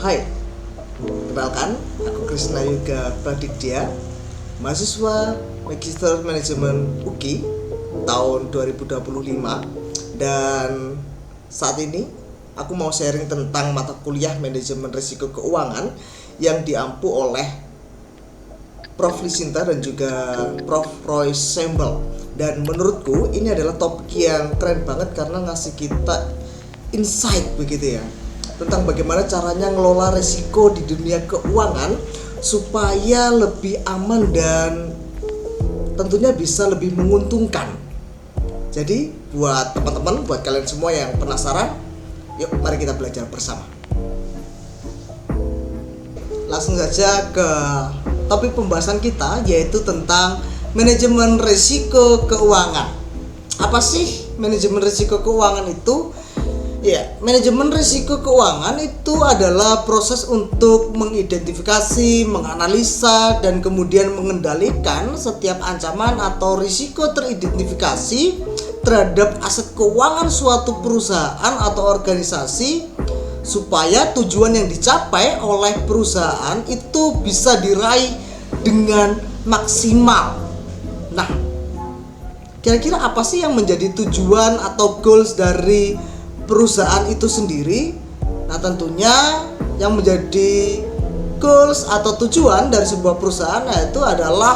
Hai, kenalkan, aku Krisna Yuga Praditya, mahasiswa Magister Manajemen UKI tahun 2025. Dan saat ini aku mau sharing tentang mata kuliah Manajemen Risiko Keuangan yang diampu oleh Prof. Lisinta dan juga Prof. Roy Sembel. Dan menurutku ini adalah topik yang keren banget karena ngasih kita insight begitu ya, tentang bagaimana caranya ngelola resiko di dunia keuangan supaya lebih aman dan tentunya bisa lebih menguntungkan. Jadi buat teman-teman, buat kalian semua yang penasaran, yuk mari kita belajar bersama. Langsung saja ke topik pembahasan kita, yaitu tentang manajemen risiko keuangan. Apa sih manajemen risiko keuangan itu? Ya, manajemen risiko keuangan itu adalah proses untuk mengidentifikasi, menganalisa, dan kemudian mengendalikan setiap ancaman atau risiko teridentifikasi terhadap aset keuangan suatu perusahaan atau organisasi supaya tujuan yang dicapai oleh perusahaan itu bisa diraih dengan maksimal. Nah, kira-kira apa sih yang menjadi tujuan atau goals dari perusahaan itu sendiri? Nah, tentunya yang menjadi goals atau tujuan dari sebuah perusahaan yaitu adalah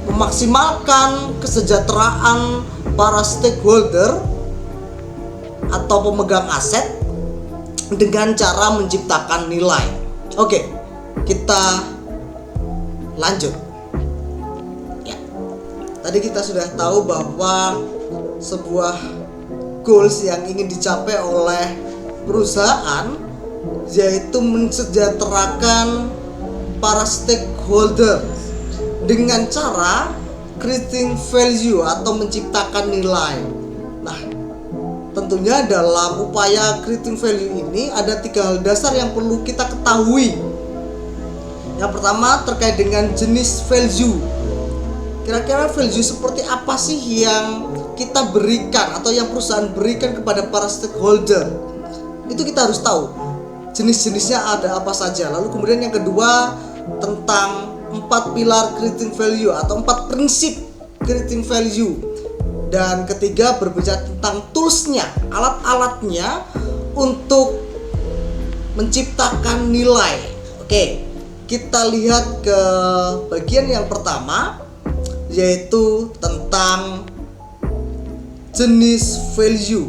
memaksimalkan kesejahteraan para stakeholder atau pemegang aset dengan cara menciptakan nilai. Oke, kita lanjut. Ya, tadi kita sudah tahu bahwa sebuah goals yang ingin dicapai oleh perusahaan yaitu mensejahterakan para stakeholder dengan cara creating value atau menciptakan nilai. Nah, tentunya dalam upaya creating value ini ada 3 hal dasar yang perlu kita ketahui. Yang pertama terkait dengan jenis value. Kira-kira value seperti apa sih yang kita berikan atau yang perusahaan berikan kepada para stakeholder? Itu kita harus tahu jenis-jenisnya ada apa saja. Lalu kemudian yang kedua tentang 4 pilar creating value atau 4 prinsip creating value. Dan ketiga berbicara tentang toolsnya, alat-alatnya untuk menciptakan nilai. Oke, kita lihat ke bagian yang pertama, yaitu tentang jenis value.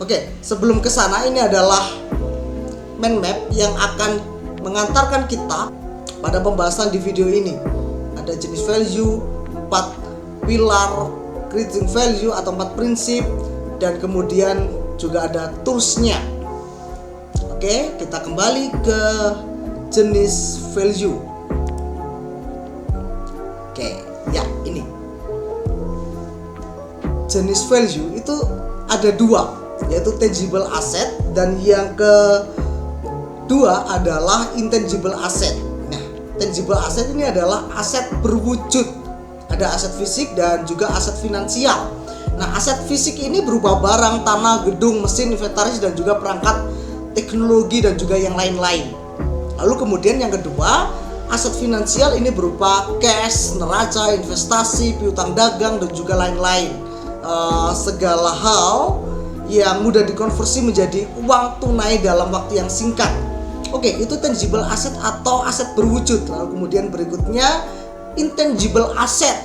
Oke, sebelum ke sana ini adalah mind map yang akan mengantarkan kita pada pembahasan di video ini. Ada jenis value, 4 pilar creating value atau 4 prinsip, dan kemudian juga ada toolsnya. Oke, kita kembali ke jenis value. Oke, ya ini jenis value itu ada 2, yaitu tangible asset dan yang kedua adalah intangible asset. Nah, tangible asset ini adalah aset berwujud. Ada aset fisik dan juga aset finansial. Nah, aset fisik ini berupa barang, tanah, gedung, mesin, inventaris, dan juga perangkat teknologi dan juga yang lain-lain. Lalu kemudian yang kedua, aset finansial ini berupa cash, neraca, investasi, piutang dagang, dan juga lain-lain. Segala hal yang mudah dikonversi menjadi uang tunai dalam waktu yang singkat. Oke, itu tangible asset atau aset berwujud. Lalu kemudian berikutnya intangible asset.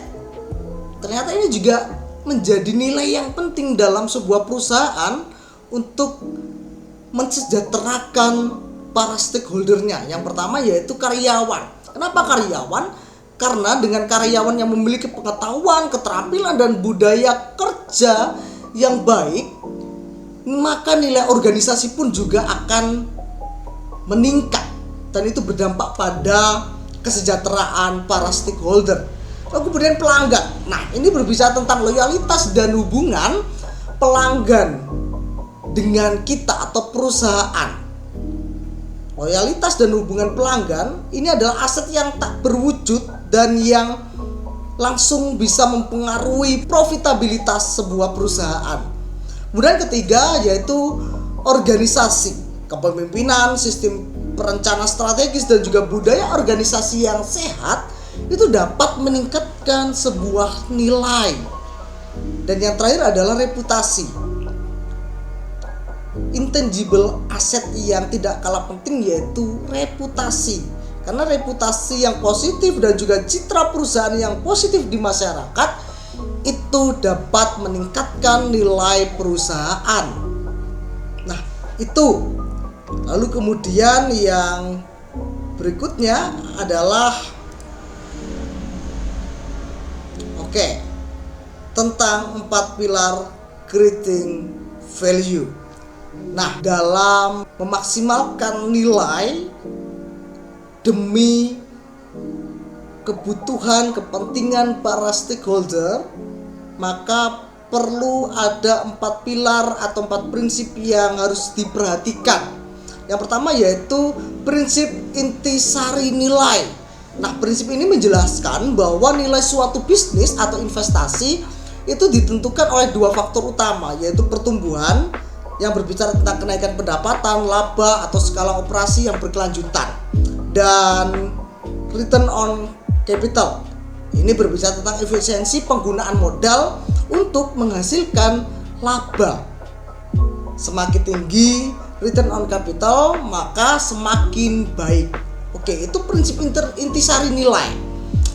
Ternyata ini juga menjadi nilai yang penting dalam sebuah perusahaan untuk mensejahterakan para stakeholdernya. Yang pertama yaitu karyawan. Kenapa karyawan? Karena dengan karyawan yang memiliki pengetahuan, keterampilan, dan budaya kerja yang baik, maka nilai organisasi pun juga akan meningkat. Dan itu berdampak pada kesejahteraan para stakeholder. Lalu kemudian pelanggan. Nah, ini berbicara tentang loyalitas dan hubungan pelanggan dengan kita atau perusahaan. Loyalitas dan hubungan pelanggan ini adalah aset yang tak berwujud dan yang langsung bisa mempengaruhi profitabilitas sebuah perusahaan. Kemudian ketiga yaitu organisasi, kepemimpinan, sistem perencana strategis dan juga budaya organisasi yang sehat itu dapat meningkatkan sebuah nilai. Dan yang terakhir adalah reputasi. Intangible asset yang tidak kalah penting yaitu reputasi. Karena reputasi yang positif dan juga citra perusahaan yang positif di masyarakat itu dapat meningkatkan nilai perusahaan. Nah, itu. Lalu kemudian yang berikutnya adalah tentang 4 pilar creating value. Nah, dalam memaksimalkan nilai demi kebutuhan, kepentingan para stakeholder, maka perlu ada 4 pilar atau 4 prinsip yang harus diperhatikan. Yang pertama yaitu prinsip intisari nilai. Nah, prinsip ini menjelaskan bahwa nilai suatu bisnis atau investasi itu ditentukan oleh 2 faktor utama, yaitu pertumbuhan yang berbicara tentang kenaikan pendapatan, laba atau skala operasi yang berkelanjutan, dan return on capital. Ini berbicara tentang efisiensi penggunaan modal untuk menghasilkan laba. Semakin tinggi return on capital, maka semakin baik. Itu prinsip intisari nilai.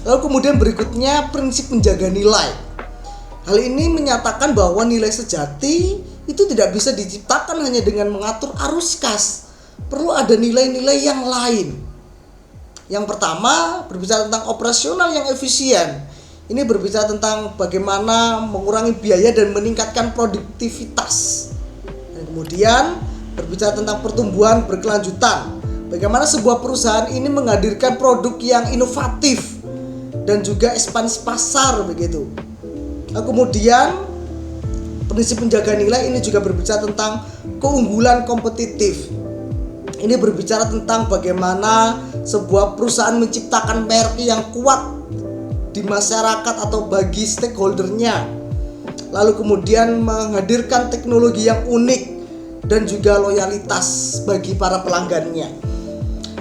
Lalu kemudian berikutnya prinsip menjaga nilai. Hal ini menyatakan bahwa nilai sejati itu tidak bisa diciptakan hanya dengan mengatur arus kas. Perlu ada nilai-nilai yang lain. Yang pertama berbicara tentang operasional yang efisien. Ini berbicara tentang bagaimana mengurangi biaya dan meningkatkan produktivitas. Dan kemudian berbicara tentang pertumbuhan berkelanjutan. Bagaimana sebuah perusahaan ini menghadirkan produk yang inovatif dan juga ekspansi pasar begitu. Nah, kemudian prinsip menjaga nilai ini juga berbicara tentang keunggulan kompetitif. Ini berbicara tentang bagaimana sebuah perusahaan menciptakan merek yang kuat di masyarakat atau bagi stakeholdernya. Lalu kemudian menghadirkan teknologi yang unik dan juga loyalitas bagi para pelanggannya.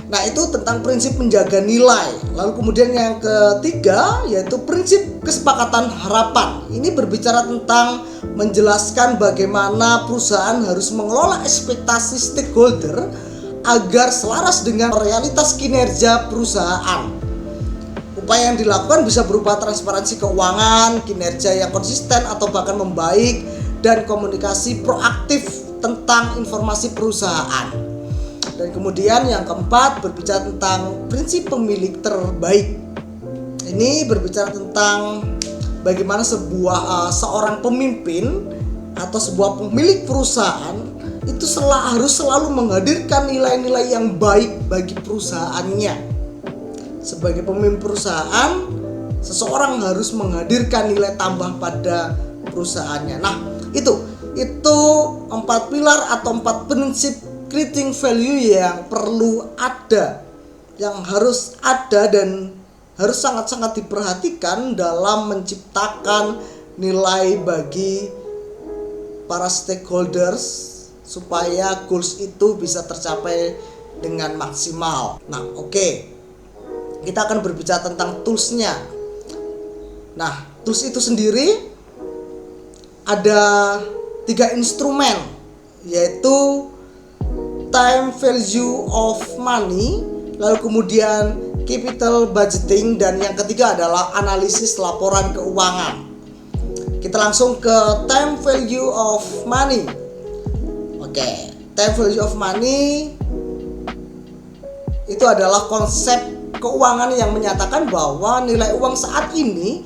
Nah, itu tentang prinsip menjaga nilai. Lalu kemudian yang ketiga yaitu prinsip kesepakatan harapan. Ini berbicara tentang menjelaskan bagaimana perusahaan harus mengelola ekspektasi stakeholder agar selaras dengan realitas kinerja perusahaan. Upaya yang dilakukan bisa berupa transparansi keuangan, kinerja yang konsisten atau bahkan membaik, dan komunikasi proaktif tentang informasi perusahaan. Dan kemudian yang keempat berbicara tentang prinsip pemilik terbaik. Ini berbicara tentang bagaimana seorang pemimpin atau sebuah pemilik perusahaan itu harus selalu menghadirkan nilai-nilai yang baik bagi perusahaannya. Sebagai pemimpin perusahaan, seseorang harus menghadirkan nilai tambah pada perusahaannya. Nah, itu 4 pilar atau 4 prinsip creating value yang perlu ada, yang harus ada dan harus sangat-sangat diperhatikan dalam menciptakan nilai bagi para stakeholders supaya goals itu bisa tercapai dengan maksimal. Nah, kita akan berbicara tentang toolsnya. Nah, tools itu sendiri ada 3 instrumen, yaitu time value of money, lalu kemudian capital budgeting, dan yang ketiga adalah analisis laporan keuangan. Kita langsung ke time value of money. Time value of money itu adalah konsep keuangan yang menyatakan bahwa nilai uang saat ini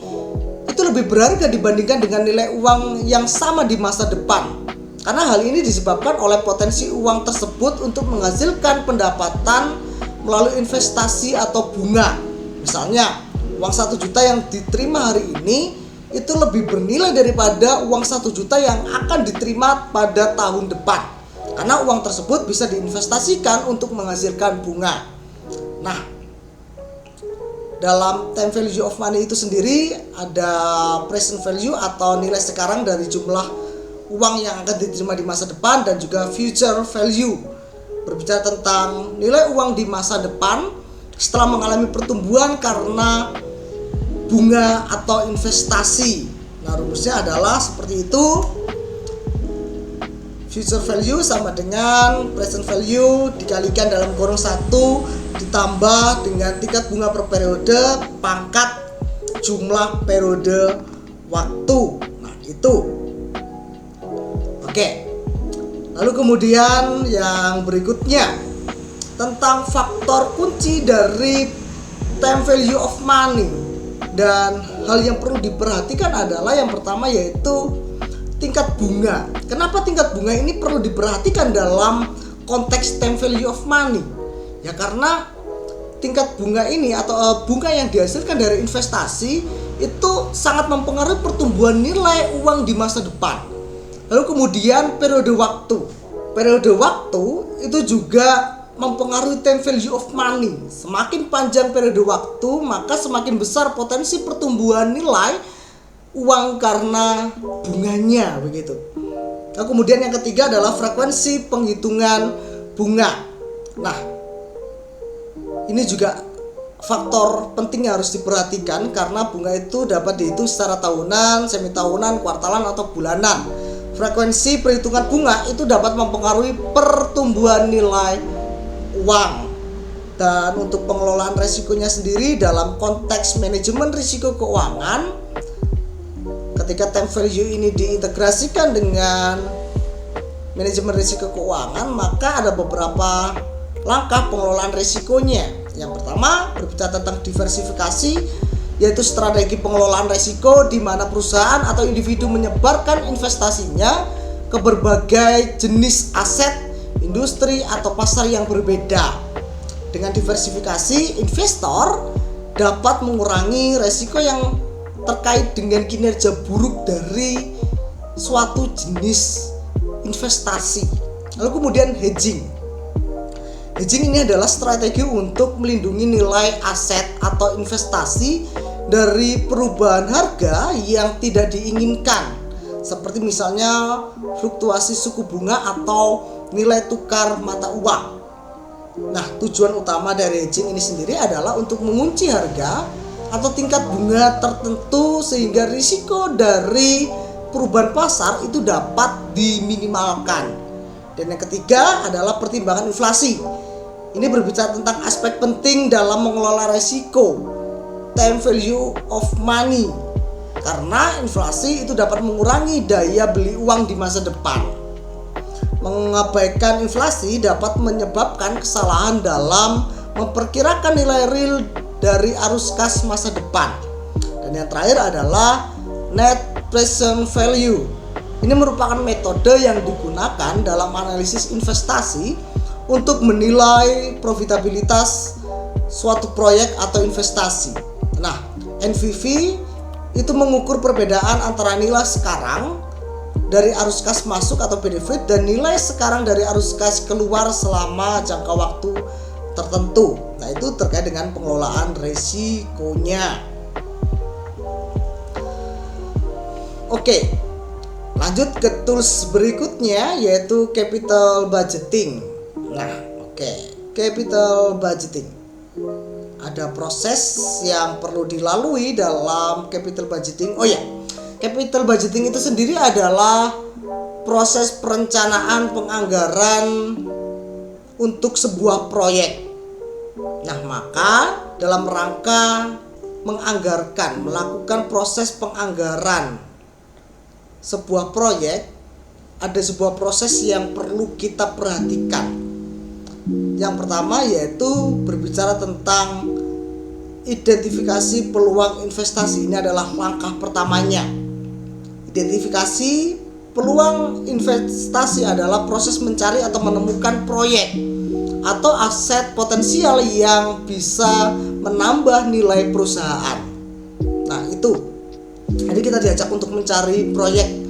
itu lebih berharga dibandingkan dengan nilai uang yang sama di masa depan. Karena hal ini disebabkan oleh potensi uang tersebut untuk menghasilkan pendapatan melalui investasi atau bunga. Misalnya, uang 1 juta yang diterima hari ini itu lebih bernilai daripada uang 1 juta yang akan diterima pada tahun depan. Karena uang tersebut bisa diinvestasikan untuk menghasilkan bunga. Nah, dalam time value of money itu sendiri ada present value atau nilai sekarang dari jumlah uang yang akan diterima di masa depan, dan juga future value berbicara tentang nilai uang di masa depan setelah mengalami pertumbuhan karena bunga atau investasi. Nah, rumusnya adalah seperti itu. Future value sama dengan present value dikalikan dalam kurung 1 ditambah dengan tingkat bunga per periode pangkat jumlah periode waktu. Nah, itu. Oke. Lalu kemudian yang berikutnya tentang faktor kunci dari time value of money. Dan hal yang perlu diperhatikan adalah yang pertama yaitu tingkat bunga. Kenapa tingkat bunga ini perlu diperhatikan dalam konteks time value of money? Ya karena tingkat bunga ini atau bunga yang dihasilkan dari investasi itu sangat mempengaruhi pertumbuhan nilai uang di masa depan. Lalu kemudian periode waktu. Periode waktu itu juga mempengaruhi time value of money. Semakin panjang periode waktu, maka semakin besar potensi pertumbuhan nilai uang karena bunganya, begitu. Nah, kemudian yang ketiga adalah frekuensi penghitungan bunga. Nah, ini juga faktor penting yang harus diperhatikan karena bunga itu dapat dihitung secara tahunan, semi tahunan, kuartalan atau bulanan. Frekuensi perhitungan bunga itu dapat mempengaruhi pertumbuhan nilai uang. Dan untuk pengelolaan risikonya sendiri dalam konteks manajemen risiko keuangan, ketika time value ini diintegrasikan dengan manajemen risiko keuangan, maka ada beberapa langkah pengelolaan risikonya. Yang pertama berbicara tentang diversifikasi, yaitu strategi pengelolaan risiko di mana perusahaan atau individu menyebarkan investasinya ke berbagai jenis aset, industri atau pasar yang berbeda. Dengan diversifikasi, investor dapat mengurangi risiko yang terkait dengan kinerja buruk dari suatu jenis investasi. Lalu kemudian hedging. Hedging ini adalah strategi untuk melindungi nilai aset atau investasi dari perubahan harga yang tidak diinginkan, seperti misalnya fluktuasi suku bunga atau nilai tukar mata uang. Nah, tujuan utama dari hedging ini sendiri adalah untuk mengunci harga atau tingkat bunga tertentu sehingga risiko dari perubahan pasar itu dapat diminimalkan. Dan yang ketiga adalah pertimbangan inflasi. Ini berbicara tentang aspek penting dalam mengelola risiko time value of money, karena inflasi itu dapat mengurangi daya beli uang di masa depan. Mengabaikan inflasi dapat menyebabkan kesalahan dalam memperkirakan nilai real dari arus kas masa depan. Dan yang terakhir adalah net present value. Ini merupakan metode yang digunakan dalam analisis investasi untuk menilai profitabilitas suatu proyek atau investasi. Nah, NPV itu mengukur perbedaan antara nilai sekarang dari arus kas masuk atau benefit dan nilai sekarang dari arus kas keluar selama jangka waktu tertentu. Nah, itu terkait dengan pengelolaan resikonya. Oke, lanjut ke tools berikutnya yaitu capital budgeting. Nah, capital budgeting. Ada proses yang perlu dilalui dalam capital budgeting. Capital budgeting itu sendiri adalah proses perencanaan penganggaran untuk sebuah proyek. Nah, maka dalam rangka melakukan proses penganggaran sebuah proyek, ada sebuah proses yang perlu kita perhatikan. Yang pertama yaitu berbicara tentang identifikasi peluang investasi. Ini adalah langkah pertamanya. Identifikasi peluang investasi adalah proses mencari atau menemukan proyek atau aset potensial yang bisa menambah nilai perusahaan. Nah, itu. Jadi kita diajak untuk mencari proyek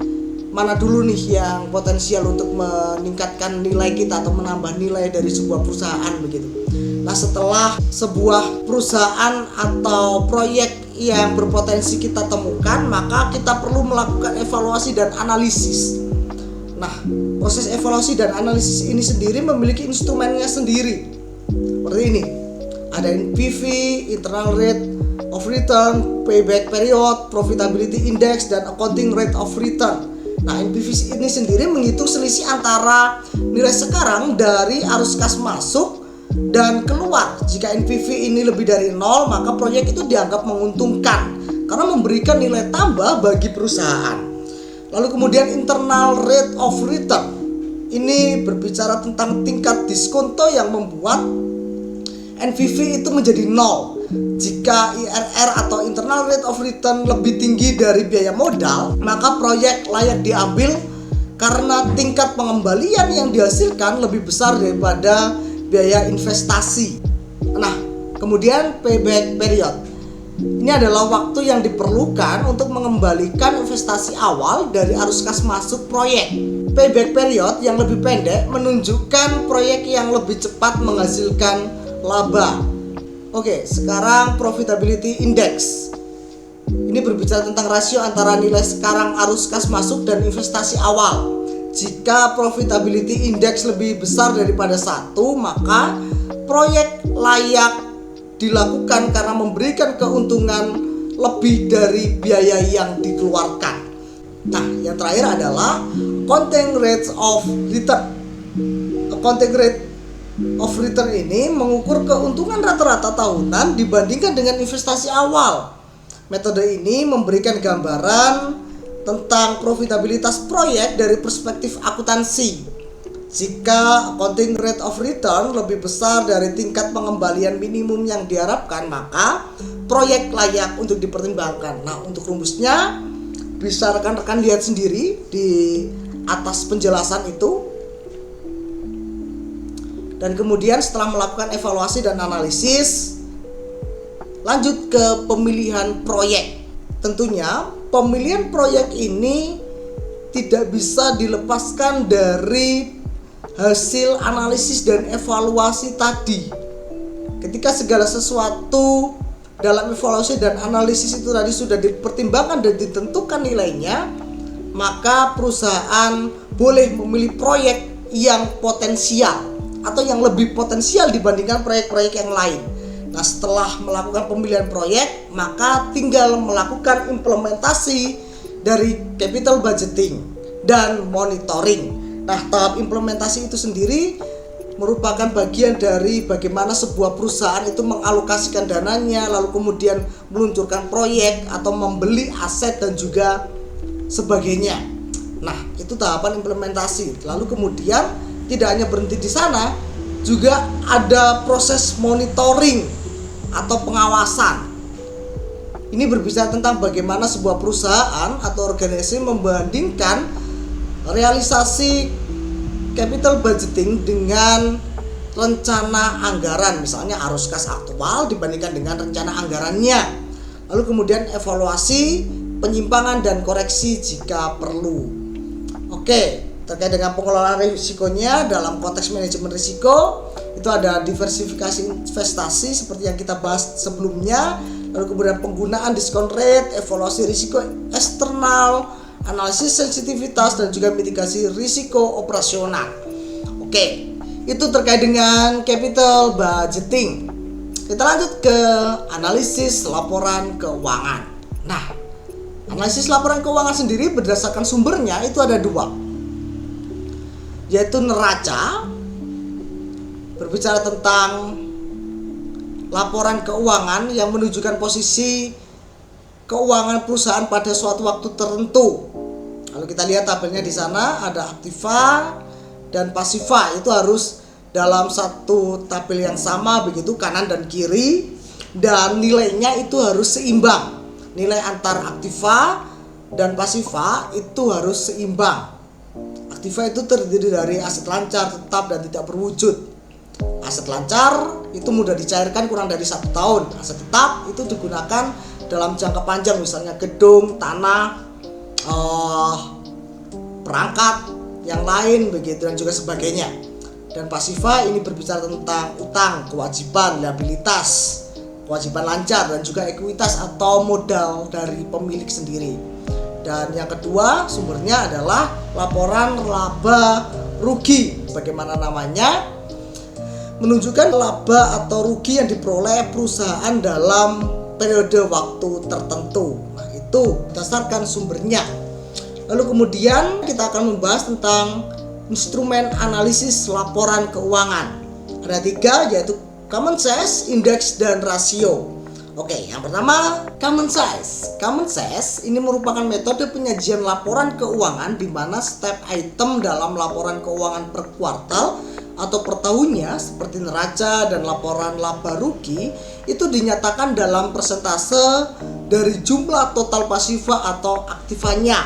mana dulu nih yang potensial untuk meningkatkan nilai kita atau menambah nilai dari sebuah perusahaan, begitu. Nah, setelah sebuah perusahaan atau proyek yang berpotensi kita temukan, maka kita perlu melakukan evaluasi dan analisis. Nah, Proses evaluasi dan analisis ini sendiri memiliki instrumennya sendiri. Seperti ini. Ada NPV, internal rate of return, payback period, profitability index, dan accounting rate of return. Nah, NPV ini sendiri menghitung selisih antara nilai sekarang dari arus kas masuk dan keluar. Jika NPV ini lebih dari 0, maka proyek itu dianggap menguntungkan karena memberikan nilai tambah bagi perusahaan. Lalu kemudian internal rate of return. Ini berbicara tentang tingkat diskonto yang membuat NPV itu menjadi 0. Jika IRR atau internal rate of return lebih tinggi dari biaya modal, maka proyek layak diambil karena tingkat pengembalian yang dihasilkan lebih besar daripada biaya investasi. Nah, kemudian payback period. Ini adalah waktu yang diperlukan untuk mengembalikan investasi awal dari arus kas masuk proyek. Payback period yang lebih pendek menunjukkan proyek yang lebih cepat menghasilkan laba. Oke, sekarang profitability index. Ini berbicara tentang rasio antara nilai sekarang arus kas masuk dan investasi awal. Jika profitability index lebih besar daripada 1, maka proyek layak dilakukan karena memberikan keuntungan lebih dari biaya yang dikeluarkan. Nah, yang terakhir adalah accounting rate of return. Accounting rate of return ini mengukur keuntungan rata-rata tahunan dibandingkan dengan investasi awal. Metode ini memberikan gambaran tentang profitabilitas proyek dari perspektif akuntansi. Jika accounting rate of return lebih besar dari tingkat pengembalian minimum yang diharapkan, maka proyek layak untuk dipertimbangkan. Nah, untuk rumusnya bisa rekan-rekan lihat sendiri di atas penjelasan itu. Dan kemudian setelah melakukan evaluasi dan analisis, lanjut ke pemilihan proyek. Tentunya pemilihan proyek ini tidak bisa dilepaskan dari hasil analisis dan evaluasi tadi. Ketika segala sesuatu dalam evaluasi dan analisis itu tadi sudah dipertimbangkan dan ditentukan nilainya, maka perusahaan boleh memilih proyek yang potensial atau yang lebih potensial dibandingkan proyek-proyek yang lain. Nah, setelah melakukan pemilihan proyek, maka tinggal melakukan implementasi dari capital budgeting dan monitoring. Nah, tahap implementasi itu sendiri merupakan bagian dari bagaimana sebuah perusahaan itu mengalokasikan dananya, lalu kemudian meluncurkan proyek atau membeli aset dan juga sebagainya. Nah, itu tahapan implementasi. Lalu kemudian tidak hanya berhenti di sana, juga ada proses monitoring atau pengawasan. Ini berbicara tentang bagaimana sebuah perusahaan atau organisasi membandingkan realisasi capital budgeting dengan rencana anggaran, misalnya arus kas aktual dibandingkan dengan rencana anggarannya. Lalu kemudian evaluasi, penyimpangan dan koreksi jika perlu. Oke, terkait dengan pengelolaan risikonya dalam konteks manajemen risiko, itu ada diversifikasi investasi seperti yang kita bahas sebelumnya, lalu kemudian penggunaan discount rate, evaluasi risiko eksternal, analisis sensitivitas dan juga mitigasi risiko operasional. Oke, itu terkait dengan capital budgeting. Kita lanjut ke analisis laporan keuangan. Nah, analisis laporan keuangan sendiri berdasarkan sumbernya itu ada 2, yaitu neraca, berbicara tentang laporan keuangan yang menunjukkan posisi keuangan perusahaan pada suatu waktu tertentu. Lalu kita lihat tabelnya di sana ada aktiva dan pasiva, itu harus dalam satu tabel yang sama begitu, kanan dan kiri, dan nilainya itu harus seimbang. Nilai antar aktiva dan pasiva itu harus seimbang. Aktiva itu terdiri dari aset lancar, tetap dan tidak berwujud. Aset lancar itu mudah dicairkan kurang dari 1 tahun. Aset tetap itu digunakan dalam jangka panjang, misalnya gedung, tanah, perangkat yang lain begitu dan juga sebagainya. Dan pasiva ini berbicara tentang utang, kewajiban, liabilitas, kewajiban lancar dan juga ekuitas atau modal dari pemilik sendiri. Dan yang kedua sumbernya adalah laporan laba rugi. Bagaimana namanya? Menunjukkan laba atau rugi yang diperoleh perusahaan dalam periode waktu tertentu. Nah, itu berdasarkan sumbernya. Lalu kemudian kita akan membahas tentang instrumen analisis laporan keuangan. Ada 3, yaitu common size, index, dan rasio. Oke, yang pertama common size. Common size ini merupakan metode penyajian laporan keuangan di mana setiap item dalam laporan keuangan per kuartal atau per tahunnya seperti neraca dan laporan laba rugi itu dinyatakan dalam persentase dari jumlah total pasifa atau aktivanya.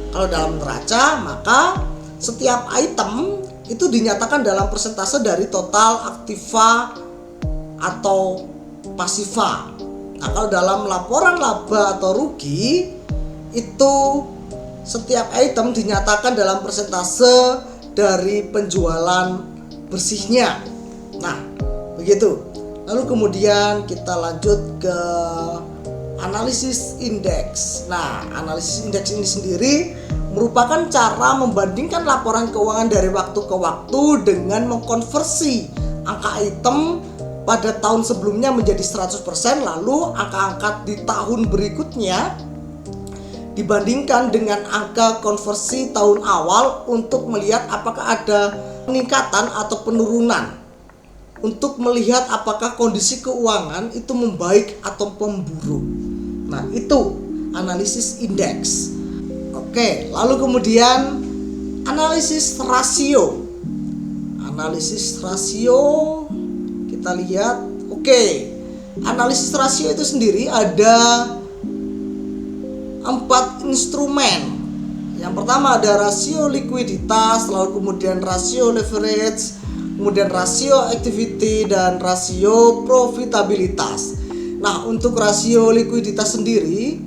Kalau dalam neraca, maka setiap item itu dinyatakan dalam persentase dari total aktiva atau pasifa. Nah, kalau dalam laporan laba atau rugi itu setiap item dinyatakan dalam persentase dari penjualan bersihnya. Nah, begitu. Lalu kemudian kita lanjut ke analisis indeks. Nah, analisis indeks ini sendiri merupakan cara membandingkan laporan keuangan dari waktu ke waktu dengan mengkonversi angka item pada tahun sebelumnya menjadi 100%, lalu angka-angka di tahun berikutnya dibandingkan dengan angka konversi tahun awal untuk melihat apakah ada peningkatan atau penurunan, untuk melihat apakah kondisi keuangan itu membaik atau memburuk. Nah, itu analisis indeks. Oke, lalu kemudian analisis rasio. Analisis rasio kita lihat. Oke, analisis rasio itu sendiri ada 4 instrumen. Yang pertama ada rasio likuiditas, lalu kemudian rasio leverage, kemudian rasio activity, dan rasio profitabilitas. Nah, untuk rasio likuiditas sendiri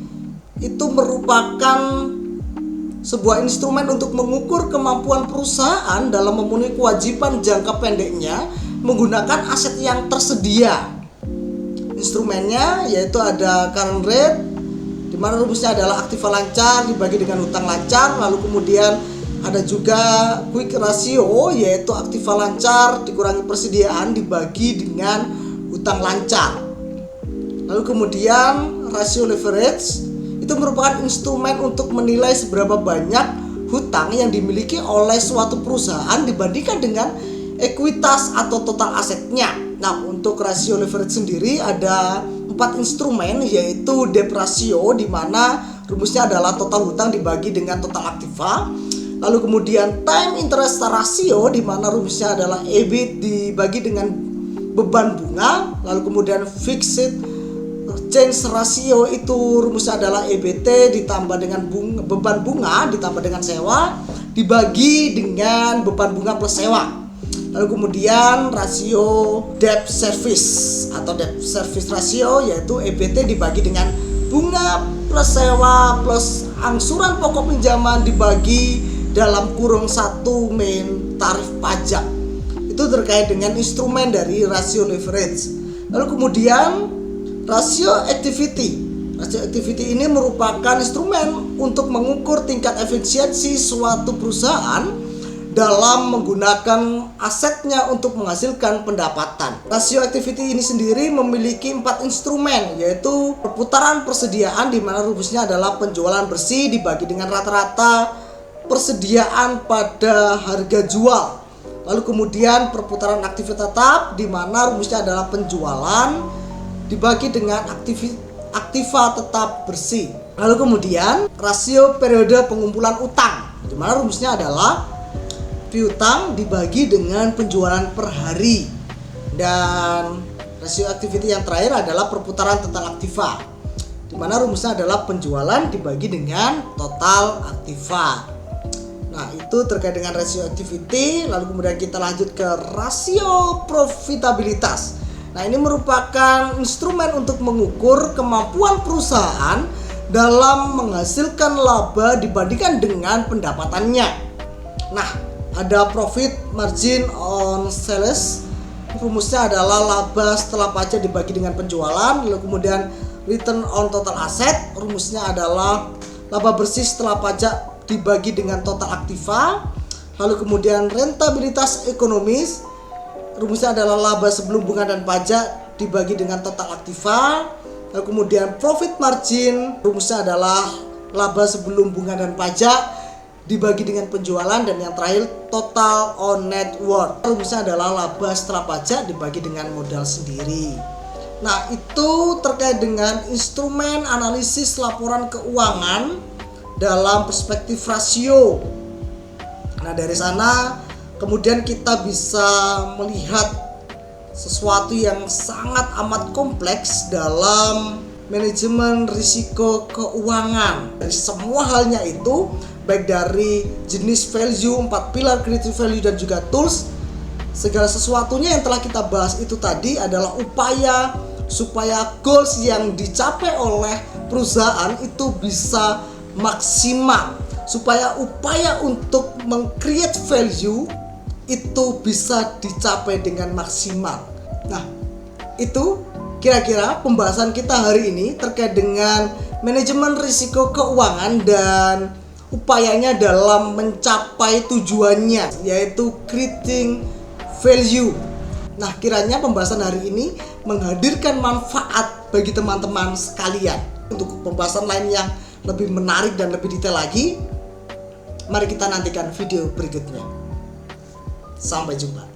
itu merupakan sebuah instrumen untuk mengukur kemampuan perusahaan dalam memenuhi kewajiban jangka pendeknya menggunakan aset yang tersedia. Instrumennya yaitu ada current rate, di mana rumusnya adalah aktiva lancar dibagi dengan hutang lancar. Lalu kemudian ada juga quick ratio, yaitu aktiva lancar dikurangi persediaan dibagi dengan hutang lancar. Lalu kemudian rasio leverage itu merupakan instrumen untuk menilai seberapa banyak hutang yang dimiliki oleh suatu perusahaan dibandingkan dengan ekuitas atau total asetnya. Nah, untuk rasio leverage sendiri ada 4 instrumen, yaitu debt ratio, di mana rumusnya adalah total hutang dibagi dengan total aktiva. Lalu kemudian time interest ratio, di mana rumusnya adalah EBIT dibagi dengan beban bunga. Lalu kemudian fixed change ratio, itu rumusnya adalah EBT ditambah dengan beban bunga ditambah dengan sewa dibagi dengan beban bunga plus sewa. Lalu kemudian rasio debt service atau debt service ratio, yaitu EBT dibagi dengan bunga plus sewa plus angsuran pokok pinjaman dibagi dalam kurung 1 min tarif pajak. Itu terkait dengan instrumen dari rasio leverage. Lalu kemudian rasio activity. Rasio activity ini merupakan instrumen untuk mengukur tingkat efisiensi suatu perusahaan dalam menggunakan asetnya untuk menghasilkan pendapatan. Rasio activity ini sendiri memiliki 4 instrumen, yaitu perputaran persediaan, di mana rumusnya adalah penjualan bersih dibagi dengan rata-rata persediaan pada harga jual. Lalu kemudian perputaran aktivitas tetap, di mana rumusnya adalah penjualan dibagi dengan aktiva tetap bersih. Lalu kemudian rasio periode pengumpulan utang, di mana rumusnya adalah piutang dibagi dengan penjualan per hari. Dan rasio activity yang terakhir adalah perputaran total aktiva, di mana rumusnya adalah penjualan dibagi dengan total aktiva. Nah, itu terkait dengan rasio activity. Lalu kemudian kita lanjut ke rasio profitabilitas. Nah, ini merupakan instrumen untuk mengukur kemampuan perusahaan dalam menghasilkan laba dibandingkan dengan pendapatannya. Nah, ada profit margin on sales, rumusnya adalah laba setelah pajak dibagi dengan penjualan. Lalu kemudian return on total asset, rumusnya adalah laba bersih setelah pajak dibagi dengan total aktiva. Lalu kemudian rentabilitas ekonomis, rumusnya adalah laba sebelum bunga dan pajak dibagi dengan total aktiva. Lalu kemudian profit margin, rumusnya adalah laba sebelum bunga dan pajak dibagi dengan penjualan. Dan yang terakhir total on net worth, rumusnya adalah laba setelah pajak dibagi dengan modal sendiri. Nah, itu terkait dengan instrumen analisis laporan keuangan dalam perspektif rasio. Nah, dari sana kemudian kita bisa melihat sesuatu yang sangat amat kompleks dalam manajemen risiko keuangan. Dari semua halnya itu, baik dari jenis value, 4 pilar creative value dan juga tools, segala sesuatunya yang telah kita bahas itu tadi adalah upaya supaya goals yang dicapai oleh perusahaan itu bisa maksimal, supaya upaya untuk meng-create value itu bisa dicapai dengan maksimal. Nah, itu kira-kira pembahasan kita hari ini terkait dengan manajemen risiko keuangan dan upayanya dalam mencapai tujuannya, yaitu creating value. Nah, kiranya pembahasan hari ini menghadirkan manfaat bagi teman-teman sekalian. Untuk pembahasan lain yang lebih menarik dan lebih detail lagi, mari kita nantikan video berikutnya. Sampai jumpa.